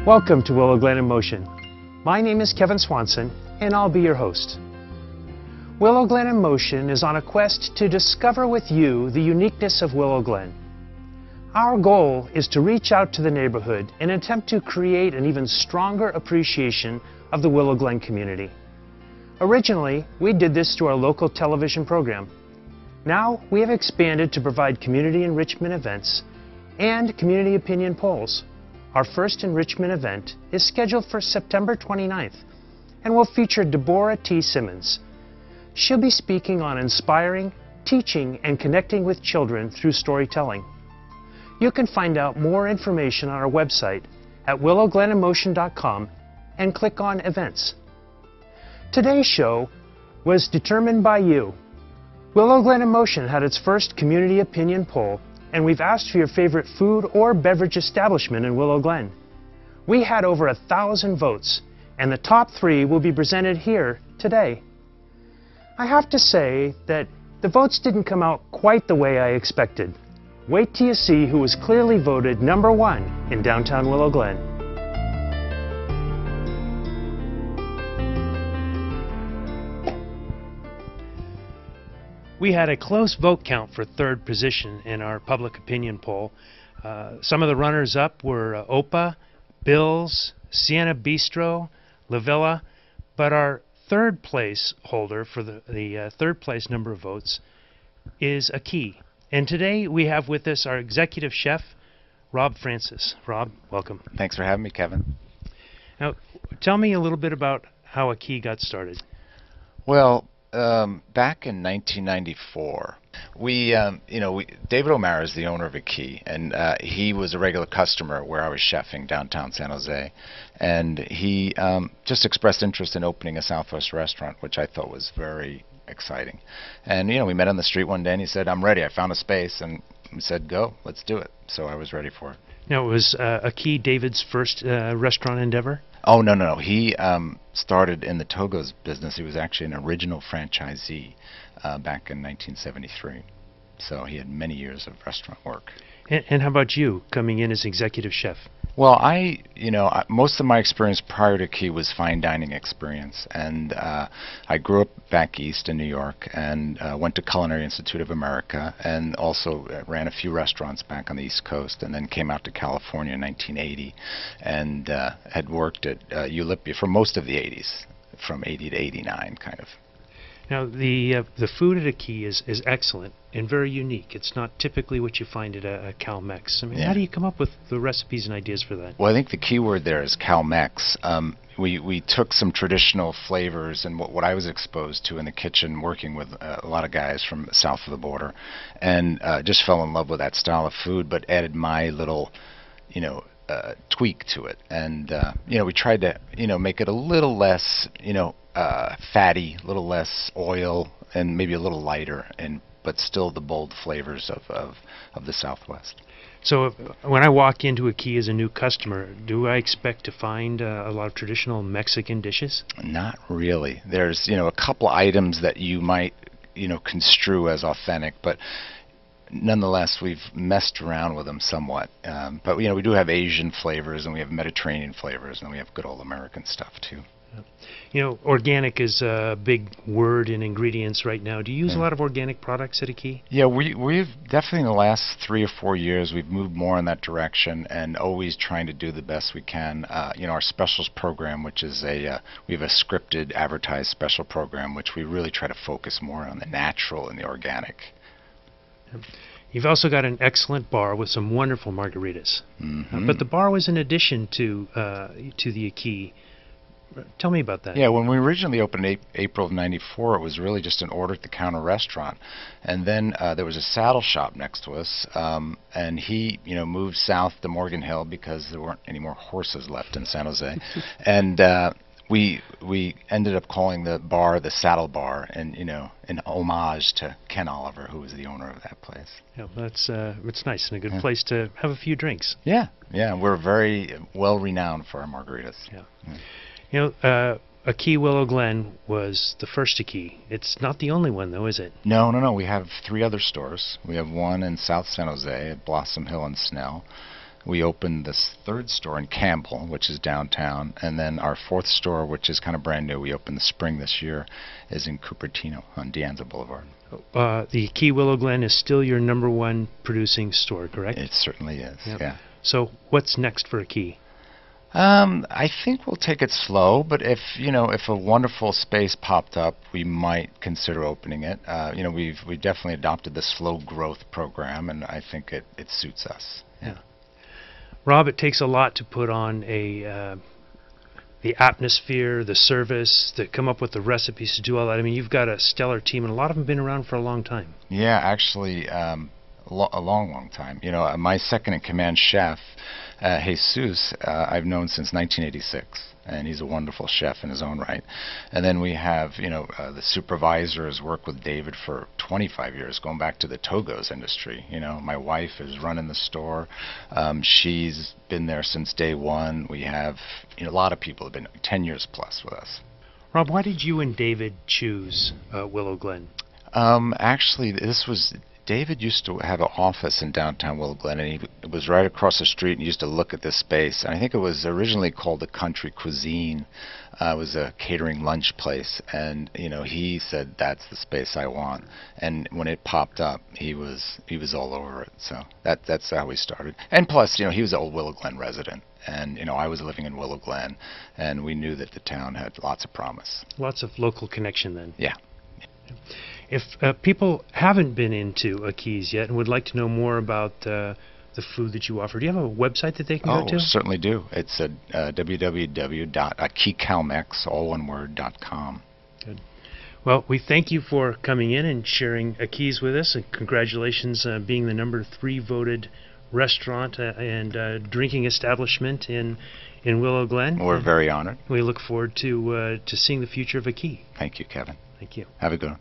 Welcome to Willow Glen in Motion. My name is Kevin Swanson, and I'll be your host. Willow Glen in Motion is on a quest to discover with you the uniqueness of Willow Glen. Our goal is to reach out to the neighborhood and attempt to create an even stronger appreciation of the Willow Glen community. Originally, we did this through our local television program. Now, we have expanded to provide community enrichment events and community opinion polls. Our first enrichment event is scheduled for September 29th and will feature Deborah T. Simmons. She'll be speaking on inspiring, teaching, and connecting with children through storytelling. You can find out more information on our website at willowgleninmotion.com and click on Events. Today's show was determined by you. Willow Glen in Motion had its first community opinion poll, and we've asked for your favorite food or beverage establishment in Willow Glen. We had over 1,000 votes, and the top 3 will be presented here today. I have to say that the votes didn't come out quite the way I expected. Wait till you see who was clearly voted number 1 in downtown Willow Glen. We had a close vote count for third position in our public opinion poll. Some of the runners-up were Opa, Bill's, Sienna Bistro, La Villa, but our third place holder for the third place number of votes is Aqui. And today we have with us our executive chef, Rob Francis. Rob, welcome. Thanks for having me, Kevin. Now, tell me a little bit about how Aqui got started. Well, back in 1994, David O'Mara is the owner of Aqui, and he was a regular customer where I was chefing downtown San Jose, and he just expressed interest in opening a Southwest restaurant, which I thought was very exciting. And we met on the street one day, and he said, "I'm ready. I found a space," and we said, "Go, let's do it." So I was ready for it. Now, was Aqui David's first restaurant endeavor? Oh, no. He started in the Togo's business. He was actually an original franchisee back in 1973. So he had many years of restaurant work. And how about you, coming in as executive chef? Well, most of my experience prior to Aqui was fine dining experience, and I grew up back east in New York and went to Culinary Institute of America, and also ran a few restaurants back on the East Coast, and then came out to California in 1980, and had worked at Ulipia for most of the 80s, from 80 to 89, kind of. Now, the food at Aqui is excellent and very unique. It's not typically what you find at a Cal-Mex. I mean, how do you come up with the recipes and ideas for that? Well, I think the key word there is Cal-Mex. We took some traditional flavors and what I was exposed to in the kitchen, working with a lot of guys from south of the border, and just fell in love with that style of food, but added my little, tweak to it. And we tried to, make it a little less, fatty, a little less oil, and maybe a little lighter, but still the bold flavors of the Southwest. So when I walk into Aqui as a new customer, do I expect to find a lot of traditional Mexican dishes? Not really. There's a couple items that you might construe as authentic, but nonetheless we've messed around with them somewhat. But we do have Asian flavors, and we have Mediterranean flavors, and we have good old American stuff too. Organic is a big word in ingredients right now. Do you use a lot of organic products at Aqui? Yeah, we've definitely in the last 3 or 4 years we've moved more in that direction, and always trying to do the best we can. Our specials program, which is we have a scripted advertised special program, which we really try to focus more on the natural and the organic. You've also got an excellent bar with some wonderful margaritas. Mm-hmm. But the bar was in addition to the Aqui. Tell me about that. Yeah, when we originally opened in April of '94, it was really just an order-at-the-counter restaurant. And then there was a saddle shop next to us, and he, moved south to Morgan Hill because there weren't any more horses left in San Jose. And we ended up calling the bar the Saddle Bar, and in homage to Ken Oliver, who was the owner of that place. Yeah, that's it's nice and a good place to have a few drinks. Yeah, we're very well renowned for our margaritas. Yeah. Aqui Willow Glen was the first Aqui. It's not the only one, though, is it? No. We have 3 other stores. We have one in South San Jose at Blossom Hill and Snell. We opened this third store in Campbell, which is downtown, and then our fourth store, which is kind of brand new, we opened the spring this year, is in Cupertino on De Anza Boulevard. The Key Willow Glen is still your #1 producing store, correct? It certainly is, Yep. yeah. So what's next for Key? I think we'll take it slow, but if a wonderful space popped up, we might consider opening it. We've definitely adopted the slow growth program, and I think it suits us. Yeah. Rob, it takes a lot to put on the atmosphere, the service, to come up with the recipes, to do all that. I mean, you've got a stellar team, and a lot of them have been around for a long time. Yeah, actually, a long time. My second-in-command chef, Jesus, I've known since 1986, and he's a wonderful chef in his own right. And then we have, the supervisor has worked with David for 25 years, going back to the Togos industry. My wife is running the store. She's been there since day one. We have, a lot of people have been 10 years plus with us. Rob, why did you and David choose Willow Glen? Actually, David used to have an office in downtown Willow Glen, and he was right across the street, and he used to look at this space. And I think it was originally called the Country Cuisine. It was a catering lunch place, and he said, that's the space I want. And when it popped up, he was all over it. So that's how we started. And plus, he was an old Willow Glen resident, and I was living in Willow Glen, and we knew that the town had lots of promise. Lots of local connection then. Yeah. If people haven't been into Keys yet and would like to know more about the food that you offer, do you have a website that they can go to? Oh, certainly do. It's at www.aqui-Cal-Mex, all one word, .com. Good. Well, we thank you for coming in and sharing Keys with us, and congratulations on being the #3 voted restaurant and drinking establishment in Willow Glen. We're very honored. We look forward to seeing the future of Key. Thank you, Kevin. Thank you. Have a good one.